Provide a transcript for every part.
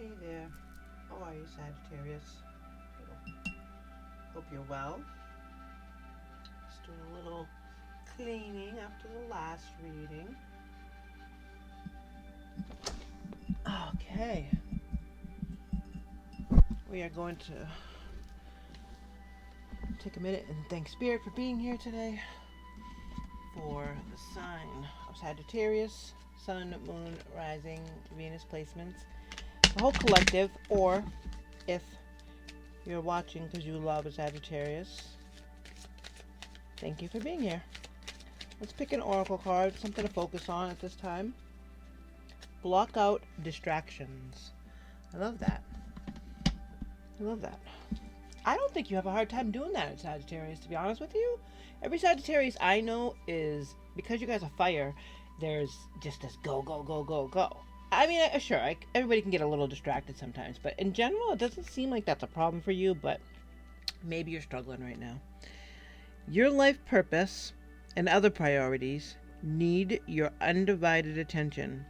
Hey there. How are you, Sagittarius? Hope you're well. Just doing a little cleaning after the last reading. Okay. We are going to take a minute and thank Spirit for being here today for the sign of Sagittarius, Sun, Moon, Rising, Venus placements, the whole collective, or if you're watching because you love a Sagittarius, thank you for being here. Let's pick an oracle card, something to focus on at this time. Block out distractions. I love that. I love that. I don't think you have a hard time doing that at Sagittarius, to be honest with you. Every Sagittarius I know is, because you guys are fire, there's just this go, go, go, go, go. I mean, sure, everybody can get a little distracted sometimes, but in general, it doesn't seem like that's a problem for you, but maybe you're struggling right now. Your life purpose and other priorities need your undivided attention.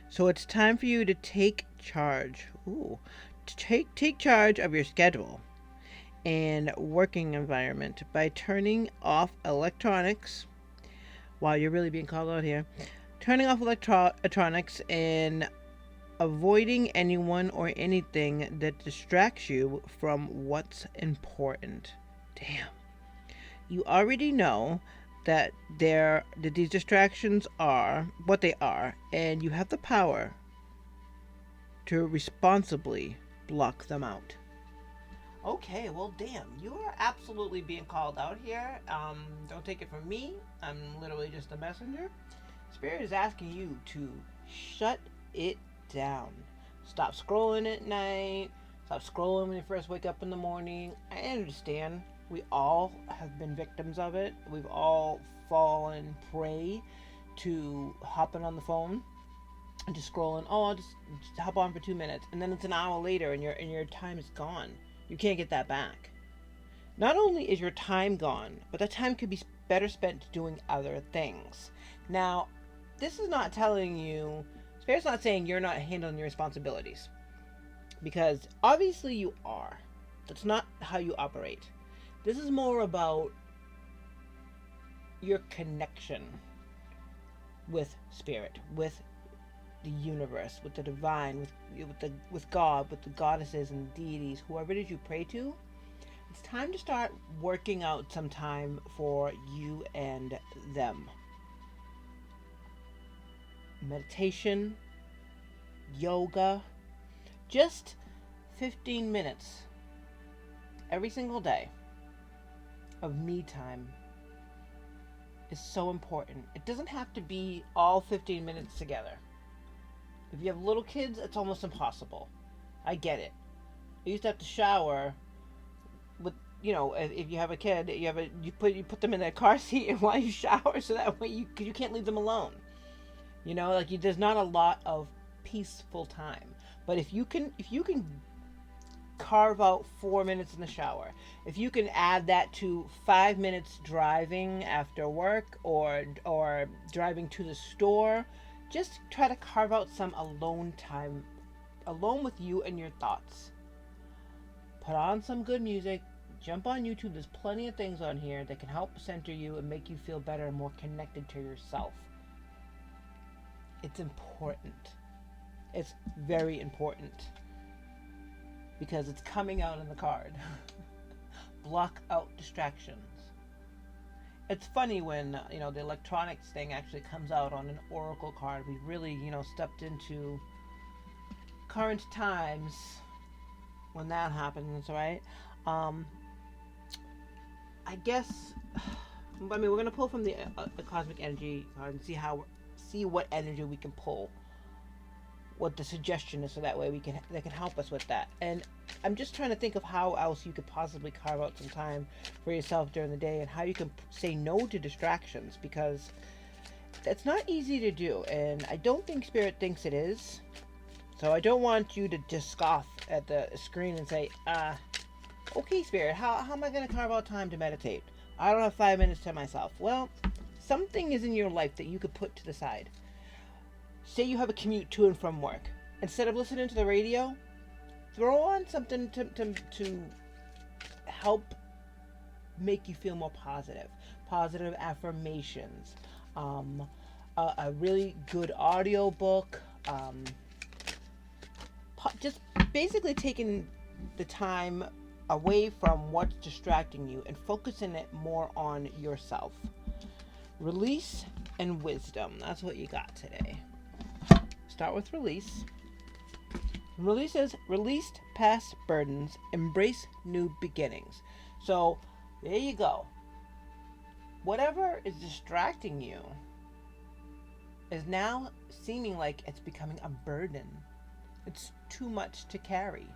So it's time for you to take charge. Take charge of your schedule and working environment by turning off electronics while you're really being called out here. Turning off electronics and avoiding anyone or anything that distracts you from what's important. Damn. You already know that these distractions are what they are, and you have the power to responsibly block them out. Okay, well, damn, you are absolutely being called out here. Don't take it from me. I'm literally just a messenger. Spirit is asking you to shut it down. Stop scrolling at night. Stop scrolling when you first wake up in the morning. I understand. We all have been victims of it. We've all fallen prey to hopping on the phone and just scrolling. Oh, I'll just hop on for 2 minutes, and then it's an hour later, and your time is gone. You can't get that back. Not only is your time gone, but that time could be better spent doing other things. Now, this is not telling you, Spirit's not saying you're not handling your responsibilities, because obviously you are. That's not how you operate. This is more about your connection with Spirit, with the universe, with the divine, with God, with the goddesses and deities, whoever it is you pray to. It's time to start working out some time for you and them. Meditation, yoga, just 15 minutes every single day of me time is so important. It doesn't have to be all 15 minutes together. If you have little kids, it's almost impossible. I get it. I used to have to shower with, if you have a kid, you put them in a car seat and while you shower, so that way because you can't leave them alone. There's not a lot of peaceful time. But if you can carve out 4 minutes in the shower, if you can add that to 5 minutes driving after work or driving to the store, just try to carve out some alone time, alone with you and your thoughts. Put on some good music, jump on YouTube. There's plenty of things on here that can help center you and make you feel better and more connected to yourself. It's important. It's very important, because it's coming out in the card. Block out distractions. It's funny when, the electronics thing actually comes out on an oracle card. We really, stepped into current times when that happens, right? I guess, we're going to pull from the cosmic energy card and see what energy we can pull, what the suggestion is, so that way they can help us with that. And I'm just trying to think of how else you could possibly carve out some time for yourself during the day, and how you can say no to distractions, because that's not easy to do, and I don't think Spirit thinks it is. So I don't want you to just scoff at the screen and say, okay, Spirit, how am I going to carve out time to meditate? I don't have 5 minutes to myself. Well, something is in your life that you could put to the side. Say you have a commute to and from work. Instead of listening to the radio, throw on something to help make you feel more positive. Positive affirmations, um, a really good audio book, just basically taking the time away from what's distracting you and focusing it more on yourself. Release and wisdom. That's what you got today. Start with release. Release is released past burdens, embrace new beginnings. So there you go. Whatever is distracting you is now seeming like it's becoming a burden. It's too much to carry,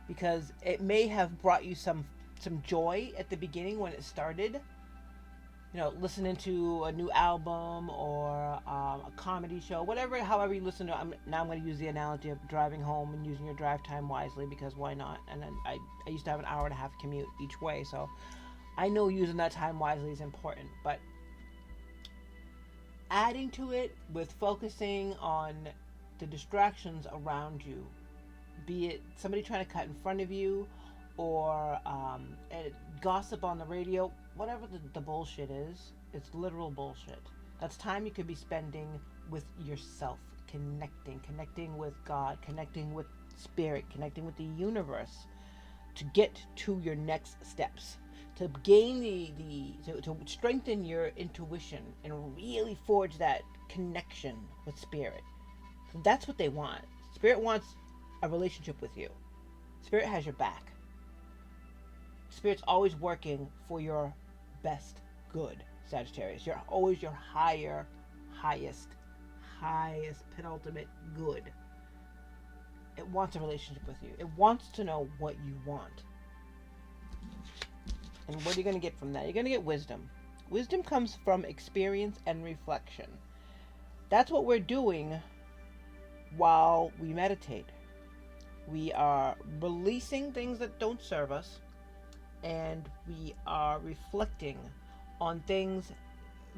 because it may have brought you some joy at the beginning when it started. Listening to a new album or a comedy show, however you listen to it. I'm going to use the analogy of driving home and using your drive time wisely, because why not? And then I used to have an hour and a half commute each way, so I know using that time wisely is important. But adding to it with focusing on the distractions around you, be it somebody trying to cut in front of you, or gossip on the radio, whatever the bullshit is, it's literal bullshit. That's time you could be spending with yourself, connecting with God, connecting with spirit, connecting with the universe, to get to your next steps, to gain to strengthen your intuition and really forge that connection with spirit. That's what they want. Spirit wants a relationship with you. Spirit has your back. Spirit's always working for your best good, Sagittarius. You're always your highest, penultimate good. It wants a relationship with you. It wants to know what you want. And what are you going to get from that? You're going to get wisdom. Wisdom comes from experience and reflection. That's what we're doing while we meditate. We are releasing things that don't serve us, and we are reflecting on things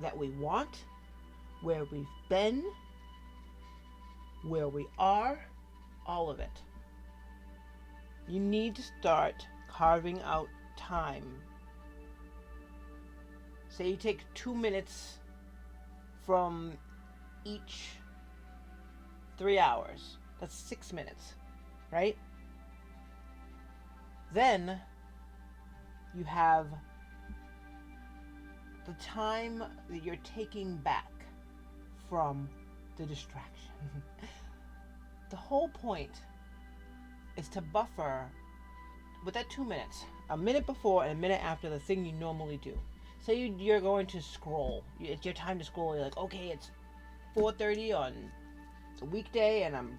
that we want, where we've been, where we are, all of it. You need to start carving out time. Say you take 2 minutes from each 3 hours. That's 6 minutes, right? Then you have the time that you're taking back from the distraction. The whole point is to buffer with that 2 minutes, a minute before and a minute after the thing you normally do. Say you're going to scroll. It's your time to scroll. You're like, okay, it's 4:30 on a weekday, and I'm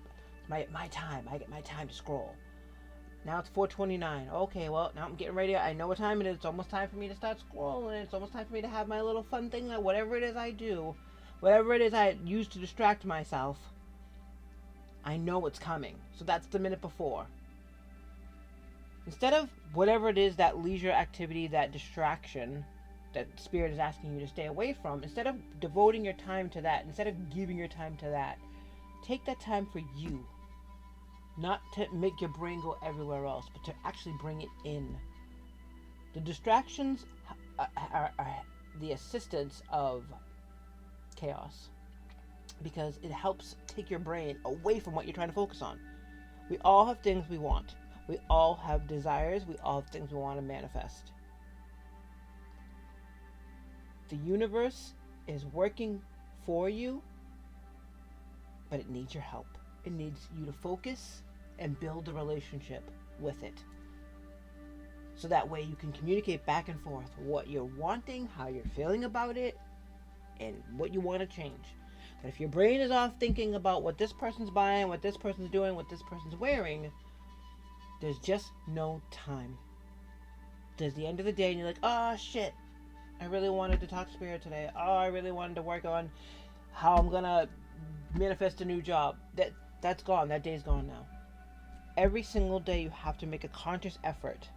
my time. I get my time to scroll. Now it's 4:29. Okay, well, now I'm getting ready. I know what time it is. It's almost time for me to start scrolling. It's almost time for me to have my little fun thing. Whatever it is I do, whatever it is I use to distract myself, I know it's coming. So that's the minute before. Instead of whatever it is, that leisure activity, that distraction that spirit is asking you to stay away from, instead of devoting your time to that, instead of giving your time to that, take that time for you. Not to make your brain go everywhere else, but to actually bring it in. The distractions are the assistance of chaos, because it helps take your brain away from what you're trying to focus on. We all have things we want. We all have desires. We all have things we want to manifest. The universe is working for you, but it needs your help. It needs you to focus and build a relationship with it. So that way you can communicate back and forth what you're wanting, how you're feeling about it, and what you want to change. But if your brain is off thinking about what this person's buying, what this person's doing, what this person's wearing, there's just no time. There's the end of the day and you're like, oh shit, I really wanted to talk to spirit today. Oh, I really wanted to work on how I'm gonna manifest a new job. That's gone. That day's gone now. Every single day you have to make a conscious effort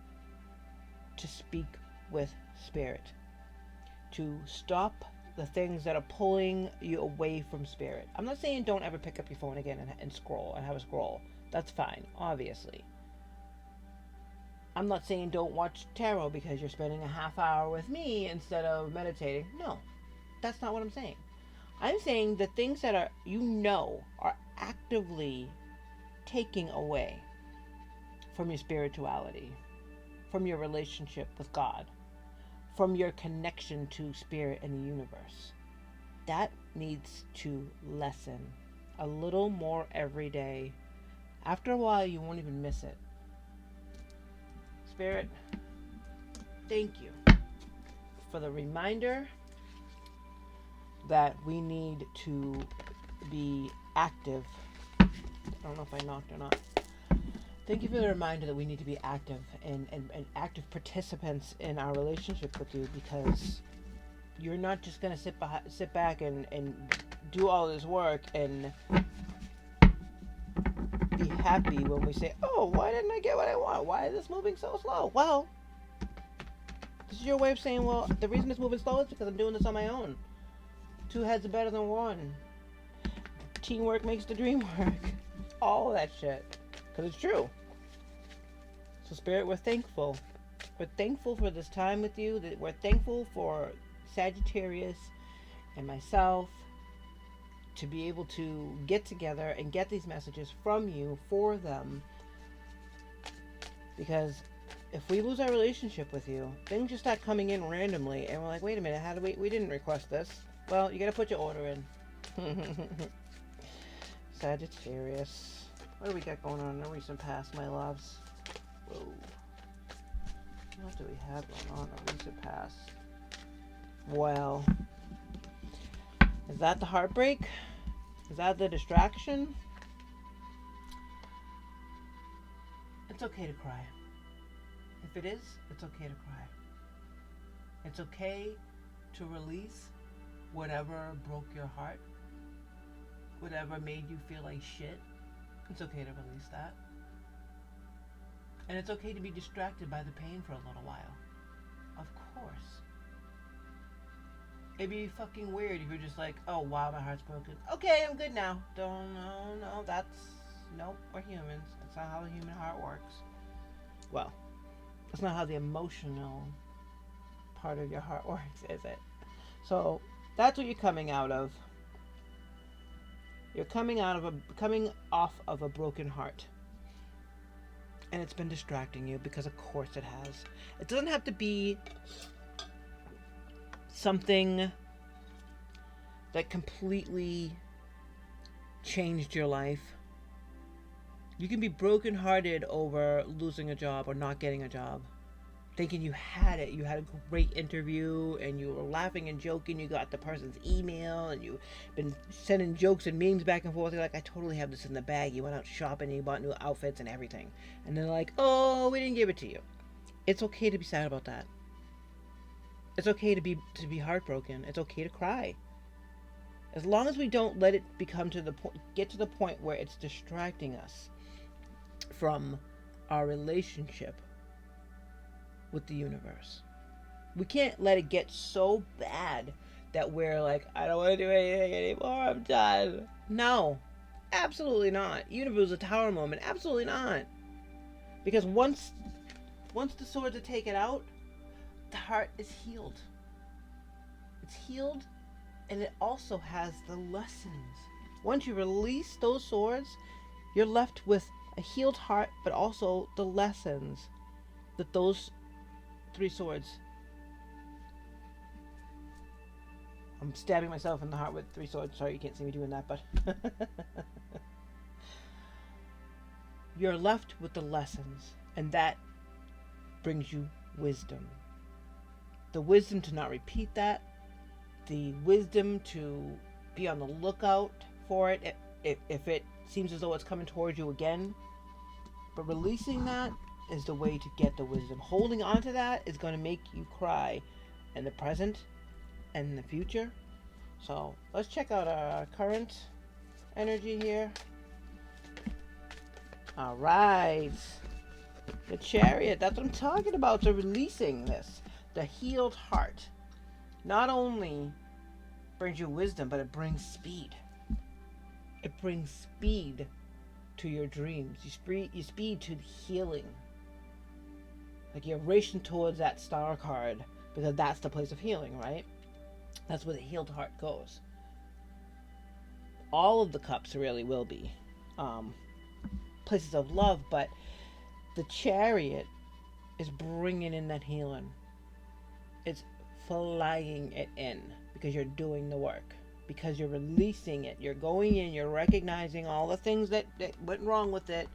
to speak with spirit, to stop the things that are pulling you away from spirit. I'm not saying don't ever pick up your phone again and scroll and have a scroll. That's fine, obviously. I'm not saying don't watch tarot because you're spending a half hour with me instead of meditating. No, that's not what I'm saying. I'm saying the things that are, are actively taking away from your spirituality, from your relationship with God, from your connection to spirit and the universe. That needs to lessen a little more every day. After a while, you won't even miss it. Spirit, thank you for the reminder that we need to be active. I don't know if I knocked or not. Thank you for the reminder that we need to be active and active participants in our relationship with you, because you're not just going to sit back and do all this work and be happy when we say, oh, why didn't I get what I want? Why is this moving so slow? Well, this is your way of saying, well, the reason it's moving slow is because I'm doing this on my own. Two heads are better than one. Teamwork makes the dream work. All that shit. Because it's true. So Spirit, we're thankful. We're thankful for this time with you. We're thankful for Sagittarius and myself to be able to get together and get these messages from you for them. Because if we lose our relationship with you, things just start coming in randomly and we're like, wait a minute, how do we didn't request this. Well, you gotta put your order in. Sagittarius. What do we got going on in the recent past, my loves? Whoa. What do we have going on in the recent past? Well, is that the heartbreak? Is that the distraction? It's okay to cry. If it is, it's okay to cry. It's okay to release whatever broke your heart, whatever made you feel like shit. It's okay to release that. And it's okay to be distracted by the pain for a little while. Of course. It'd be fucking weird if you're just like, oh wow, my heart's broken. Okay, I'm good now. Nope, we're humans. That's not how the human heart works. Well, that's not how the emotional part of your heart works, is it? So, that's what you're coming out of. You're coming off of a broken heart. And it's been distracting you because of course it has. It doesn't have to be something that completely changed your life. You can be brokenhearted over losing a job or not getting a job. Thinking you had it. You had a great interview and you were laughing and joking. You got the person's email and you've been sending jokes and memes back and forth. You're like, I totally have this in the bag. You went out shopping and you bought new outfits and everything. And they're like, oh, we didn't give it to you. It's okay to be sad about that. It's okay to be heartbroken. It's okay to cry. As long as we don't let it get to the point where it's distracting us from our relationship with the universe. We can't let it get so bad that we're like, I don't want to do anything anymore, I'm done. No, absolutely not. Universe a tower moment, absolutely not. Because once the swords are taken out, the heart is healed. It's healed, and it also has the lessons. Once you release those swords, you're left with a healed heart, but also the lessons that those 3 swords. I'm stabbing myself in the heart with 3 swords. Sorry, you can't see me doing that, but you're left with the lessons, and that brings you wisdom. The wisdom to not repeat that, the wisdom to be on the lookout for it if it seems as though it's coming towards you again. But releasing that is the way to get the wisdom. Holding on to that is going to make you cry in the present and in the future. So let's check out our current energy here. All right, the Chariot. That's what I'm talking about. So releasing this, the healed heart. Not only brings you wisdom, but it brings speed. It brings speed to your dreams. You speed to healing. Like you're racing towards that star card because that's the place of healing, right? That's where the healed heart goes. All of the cups really will be places of love, but the Chariot is bringing in that healing. It's flying it in because you're doing the work, because you're releasing it. You're going in, you're recognizing all the things that went wrong with it,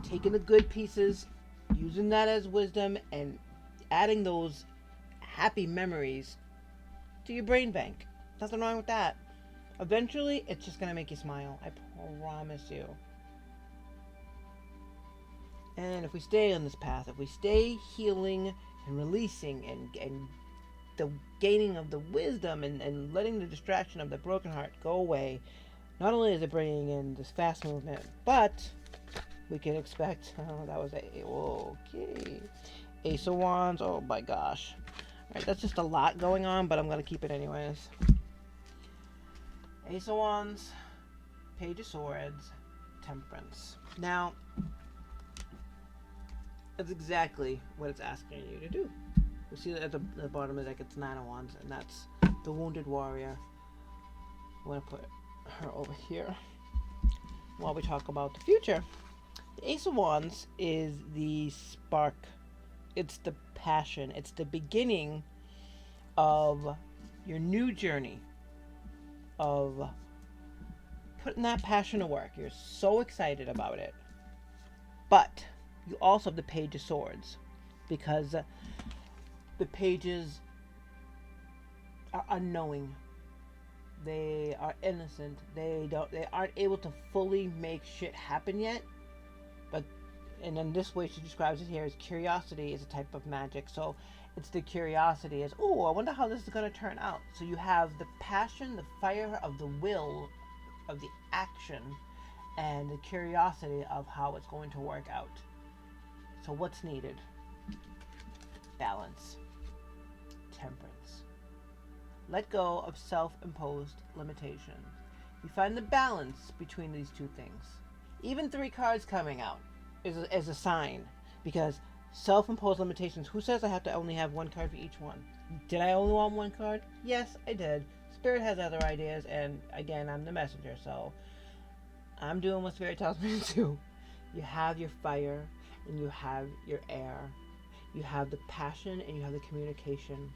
taking the good pieces, using that as wisdom, and adding those happy memories to your brain bank. Nothing wrong with that. Eventually, it's just going to make you smile. I promise you. And if we stay on this path, if we stay healing and releasing and the gaining of the wisdom and letting the distraction of the broken heart go away, not only is it bringing in this fast movement, but we can expect, that was okay. Ace of Wands, oh my gosh. Alright, that's just a lot going on, but I'm going to keep it anyways. Ace of Wands, Page of Swords, Temperance. Now, that's exactly what it's asking you to do. You see that at the bottom of the deck, it's Nine of Wands, and that's the Wounded Warrior. I'm going to put her over here while we talk about the future. The Ace of Wands is the spark. It's the passion. It's the beginning of your new journey of putting that passion to work. You're so excited about it. But you also have the Page of Swords, because the pages are unknowing. They are innocent. They aren't able to fully make shit happen yet. But and in this way she describes it here as curiosity is a type of magic. So it's the curiosity as, oh, I wonder how this is going to turn out. So you have the passion, the fire of the will, of the action, and the curiosity of how it's going to work out. So what's needed? Balance. Temperance. Let go of self-imposed limitations. You find the balance between these two things. Even 3 cards coming out is a sign, because self-imposed limitations, who says I have to only have 1 card for each one? Did I only want 1 card? Yes, I did. Spirit has other ideas, and again, I'm the messenger, so I'm doing what Spirit tells me to do. You have your fire, and you have your air. You have the passion, and you have the communication.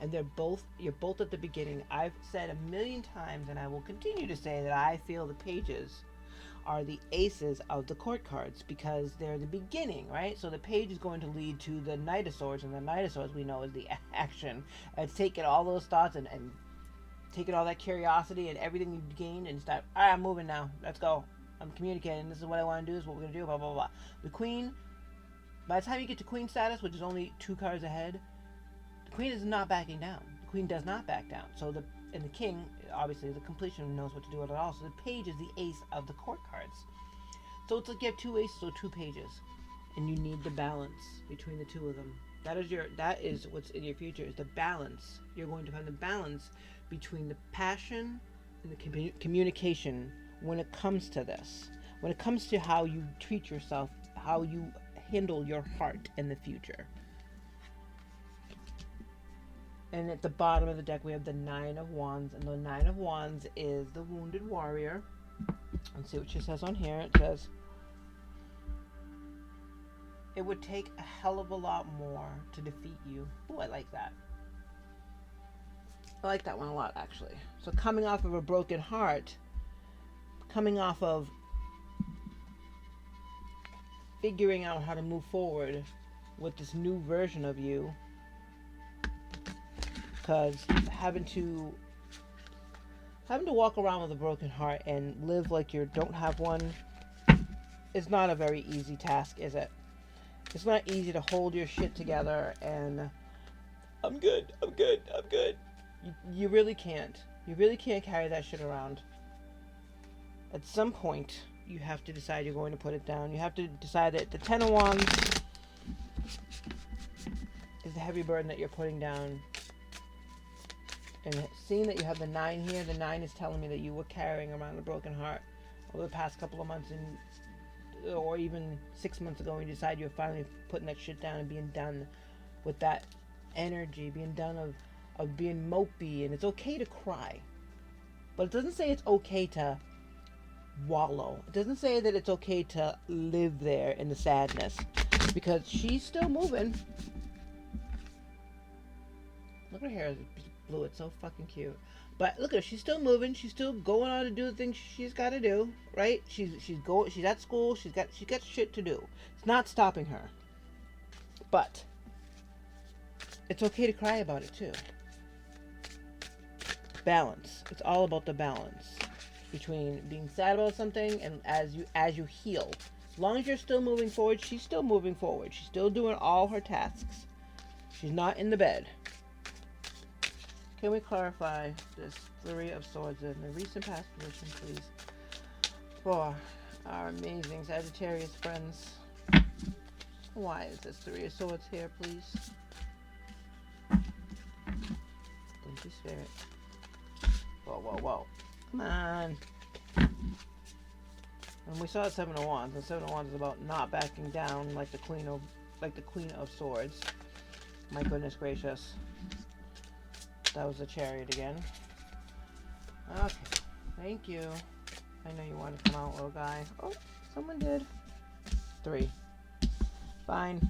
And you're both at the beginning. I've said a million times, and I will continue to say, that I feel the pages are the aces of the court cards, because they're the beginning, right? So the page is going to lead to the Knight of Swords, and the Knight of Swords we know is the action. It's taking all those thoughts and taking all that curiosity and everything you've gained and start, all right, I'm moving now. Let's go. I'm communicating. This is what I want to do. This is what we're going to do, blah, blah, blah. The Queen, by the time you get to Queen status, which is only 2 cards ahead, the Queen is not backing down. The Queen does not back down. So the King, obviously, the completion knows what to do with it all. So the page is the ace of the court cards. So it's like you have 2 aces or 2 pages, and you need the balance between the 2 of them. That is what's in your future, is the balance. You're going to find the balance between the passion and the communication when it comes to this. When it comes to how you treat yourself, how you handle your heart in the future. And at the bottom of the deck, we have the 9 of Wands. And the 9 of Wands is the Wounded Warrior. Let's see what she says on here. It says, it would take a hell of a lot more to defeat you. Oh, I like that. I like that one a lot, actually. So coming off of a broken heart, coming off of figuring out how to move forward with this new version of you, because having to walk around with a broken heart and live like you don't have one is not a very easy task, is it? It's not easy to hold your shit together and I'm good. You really can't. You really can't carry that shit around. At some point, you have to decide you're going to put it down. You have to decide that the 10 of Wands is the heavy burden that you're putting down. And seeing that you have the 9 here. The 9 is telling me that you were carrying around a broken heart over the past couple of months, or even 6 months ago, when you decide you're finally putting that shit down and being done with that energy, being done of being mopey. And it's okay to cry, but it doesn't say it's okay to wallow. It doesn't say that it's okay to live there in the sadness, because she's still moving. Look at her hair is blue. It's so fucking cute. But look at her. She's still moving. She's still going on to do the things she's got to do. Right? She's at school. She's got shit to do. It's not stopping her. But it's okay to cry about it too. Balance. It's all about the balance between being sad about something and as you heal. As long as you're still moving forward, she's still moving forward. She's still doing all her tasks. She's not in the bed. Can we clarify this 3 of Swords in the recent past position, please, for our amazing Sagittarius friends? Why is this 3 of Swords here, please? Thank you, Spirit. Whoa, whoa, whoa. Come on. And we saw 7 of Wands, and 7 of Wands is about not backing down like the Queen of Swords. My goodness gracious. That was the Chariot again. Okay. Thank you. I know you wanted to come out, little guy. Oh, someone did. 3. Fine.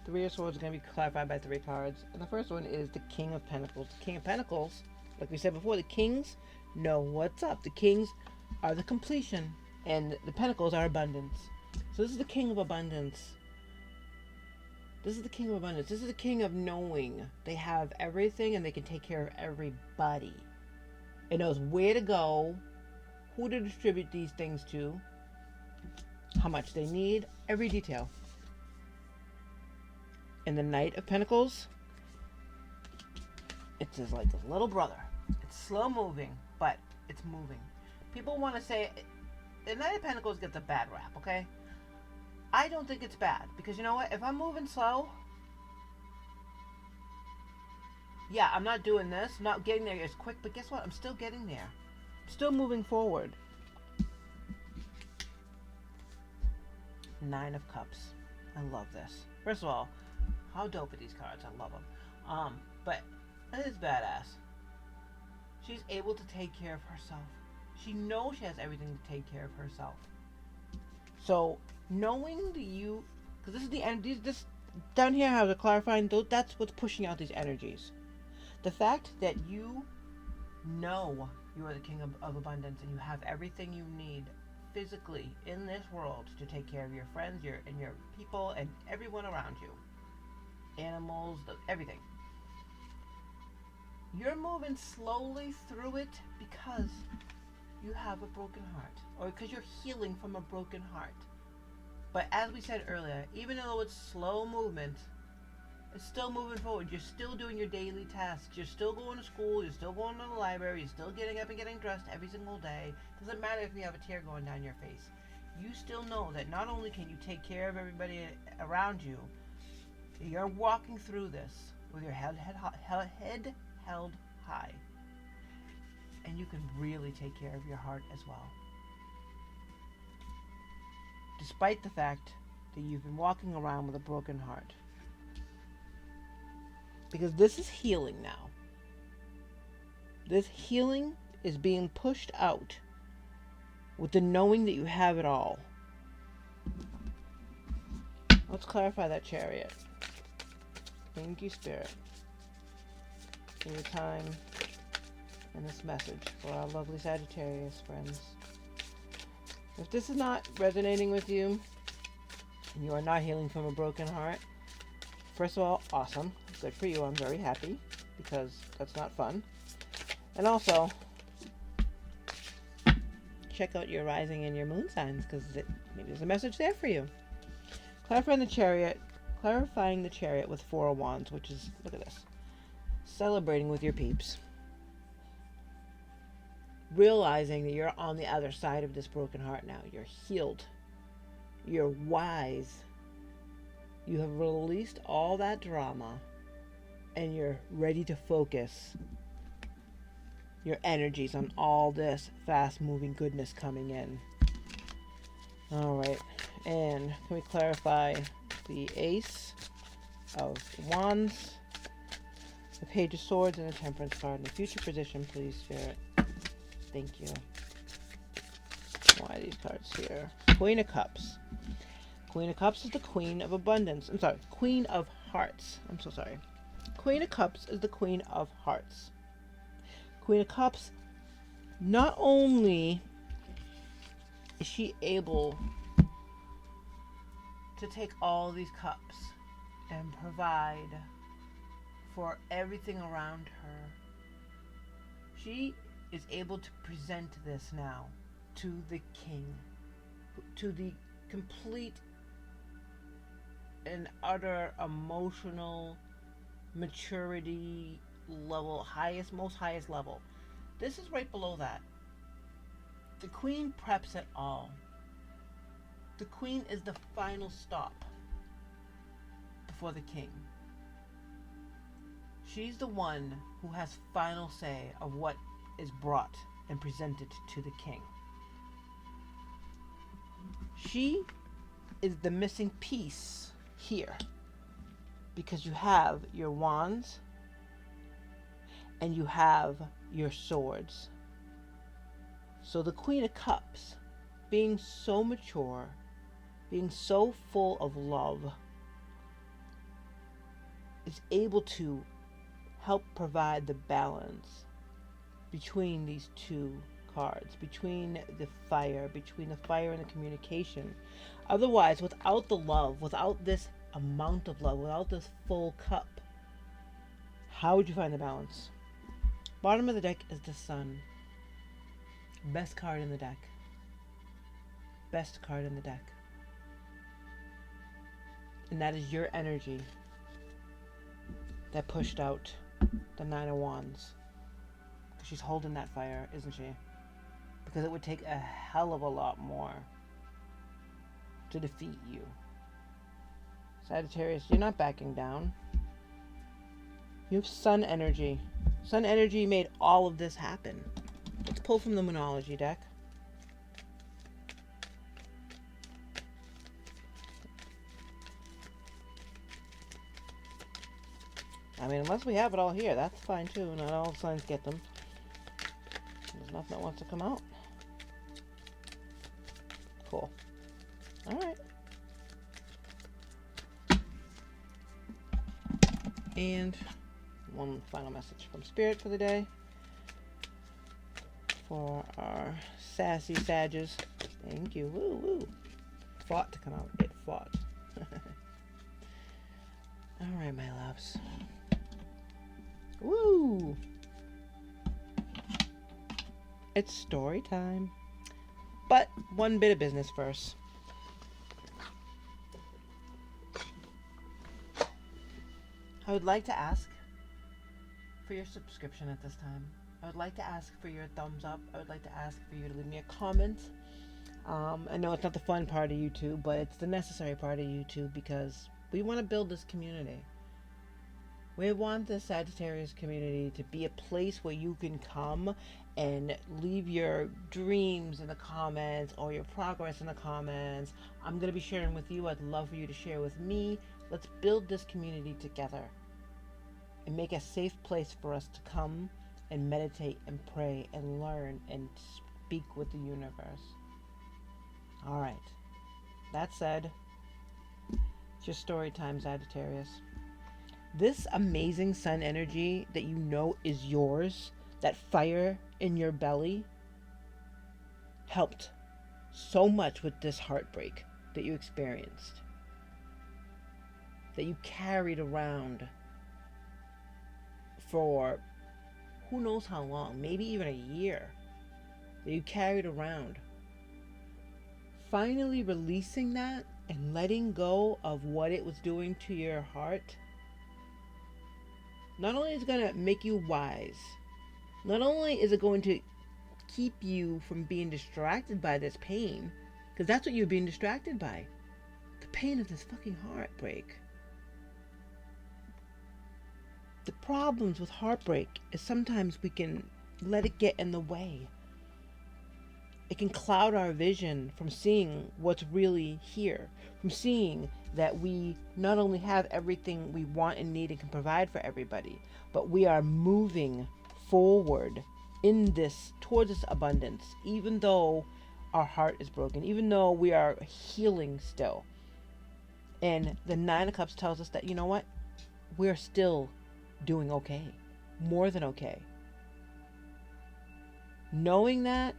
3 of Swords is going to be clarified by 3 cards. And the first one is the King of Pentacles. The King of Pentacles, like we said before, the Kings know what's up. The Kings are the completion, and the Pentacles are abundance. So this is the King of Abundance. This is the King of Abundance. This is the King of knowing they have everything and they can take care of everybody. It knows where to go, who to distribute these things to, how much they need, every detail. And the Knight of Pentacles, it's just like a little brother. It's slow moving, but it's moving. People want to say the Knight of Pentacles gets a bad rap, okay? I don't think it's bad, because you know what? If I'm moving slow, yeah, I'm not doing this, I'm not getting there as quick, but guess what? I'm still getting there. I'm still moving forward. 9 of Cups. I love this. First of all, how dope are these cards? I love them. But that is badass. She's able to take care of herself. She knows she has everything to take care of herself. So knowing that you, because this is the end, this down here has a clarifying, that's what's pushing out these energies. The fact that you know you are the King of Abundance and you have everything you need physically in this world to take care of your friends, your people, and everyone around you, animals, everything. You're moving slowly through it because you have a broken heart, or because you're healing from a broken heart. But as we said earlier, even though it's slow movement, it's still moving forward. You're still doing your daily tasks. You're still going to school. You're still going to the library. You're still getting up and getting dressed every single day. Doesn't matter if you have a tear going down your face. You still know that not only can you take care of everybody around you, you're walking through this with your head held high. And you can really take care of your heart as well. Despite the fact that you've been walking around with a broken heart. Because this is healing now. This healing is being pushed out with the knowing that you have it all. Let's clarify that Chariot. Thank you, Spirit, for your time and this message for our lovely Sagittarius friends. If this is not resonating with you and you are not healing from a broken heart, first of all, awesome. Good for you. I'm very happy, because that's not fun. And also, check out your rising and your moon signs, because maybe there's a message there for you. Clarifying the Chariot with 4 of Wands, which is, look at this, celebrating with your peeps. Realizing that you're on the other side of this broken heart now. You're healed. You're wise. You have released all that drama, and you're ready to focus your energies on all this fast moving goodness coming in. Alright, and can we clarify the Ace of Wands, the Page of Swords, and the Temperance card in the future position, please, Spirit? Thank you. Why are these cards here? Queen of Cups. Queen of Cups is the Queen of Abundance. I'm sorry, Queen of Hearts. I'm so sorry. Queen of Cups is the Queen of Hearts. Queen of Cups, not only is she able to take all these cups and provide for everything around her, she is able to present this now to the king, to the complete and utter emotional maturity level, most highest level. This is right below that. The queen preps it all. The queen is the final stop before the king. She's the one who has final say of what is brought and presented to the king. She is the missing piece here, because you have your wands and you have your swords. So the Queen of Cups, being so mature, being so full of love, is able to help provide the balance between these two cards, between the fire and the communication. Otherwise, without the love, without this amount of love, without this full cup, how would you find the balance? Bottom of the deck is the Sun. Best card in the deck. Best card in the deck. And that is your energy that pushed out the Nine of Wands. She's holding that fire, isn't she? Because it would take a hell of a lot more to defeat you. Sagittarius, you're not backing down. You have Sun energy. Sun energy made all of this happen. Let's pull from the Moonology deck. I mean, unless we have it all here, that's fine too. Not all signs get them. There's nothing that wants to come out. Cool. Alright. And one final message from Spirit for the day. For our sassy Sages. Thank you. Woo woo. Fought to come out. It fought. Alright, my loves. Woo! It's story time. But one bit of business first. I would like to ask for your subscription at this time. I would like to ask for your thumbs up. I would like to ask for you to leave me a comment. I know it's not the fun part of YouTube, but it's the necessary part of YouTube because we want to build this community. We want the Sagittarius community to be a place where you can come and leave your dreams in the comments or your progress in the comments. I'm going to be sharing with you. I'd love for you to share with me. Let's build this community together and make a safe place for us to come and meditate and pray and learn and speak with the universe. All right. That said, it's your story time, Sagittarius. This amazing Sun energy that you know is yours, that fire in your belly, helped so much with this heartbreak that you experienced, that you carried around for who knows how long, maybe even a year, that you carried around. Finally releasing that and letting go of what it was doing to your heart, not only is it going to make you wise, not only is it going to keep you from being distracted by this pain, because that's what you're being distracted by, the pain of this fucking heartbreak. The problems with heartbreak is sometimes we can let it get in the way. It can cloud our vision from seeing what's really here, from seeing that we not only have everything we want and need and can provide for everybody, but we are moving forward in this, towards this abundance, even though our heart is broken, even though we are healing still. And the Nine of Cups tells us that, you know what? We're still doing okay, more than okay. Knowing that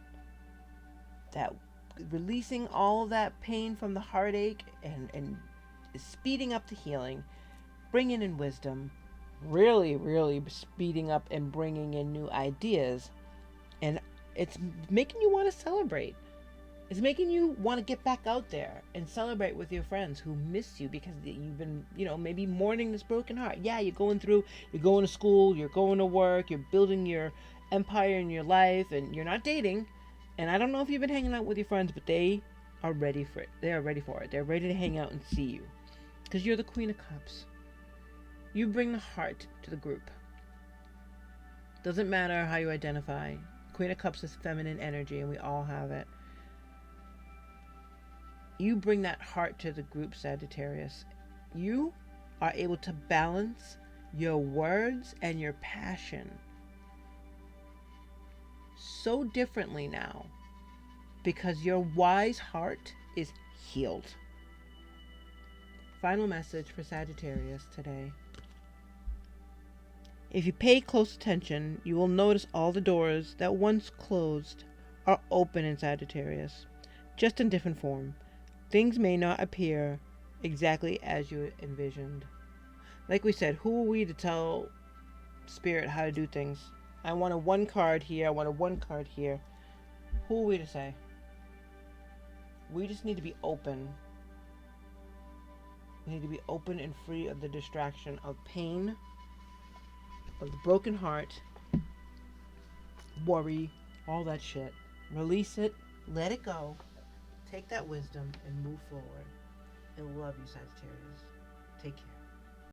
releasing all of that pain from the heartache and speeding up the healing, bringing in wisdom, really speeding up and bringing in new ideas. And it's making you want to celebrate. It's making you want to get back out there and celebrate with your friends who miss you because you've been, maybe mourning this broken heart. Yeah, you're going to school, you're going to work, you're building your empire in your life, and you're not dating. And I don't know if you've been hanging out with your friends, but they are ready for it. They are ready for it. They're ready to hang out and see you. Because you're the Queen of Cups. You bring the heart to the group. Doesn't matter how you identify. Queen of Cups is feminine energy, and we all have it. You bring that heart to the group, Sagittarius. You are able to balance your words and your passion so differently now because your wise heart is healed. Final message for Sagittarius today. If you pay close attention, you will notice all the doors that once closed are open in Sagittarius, just in different form. Things may not appear exactly as you envisioned. Like we said, who are we to tell Spirit how to do things? I want a 1 card here, I want a 1 card here. Who are we to say? We just need to be open. We need to be open and free of the distraction of pain, of the broken heart, worry, all that shit. Release it, let it go. Take that wisdom and move forward. And love you, Sagittarius. Take care.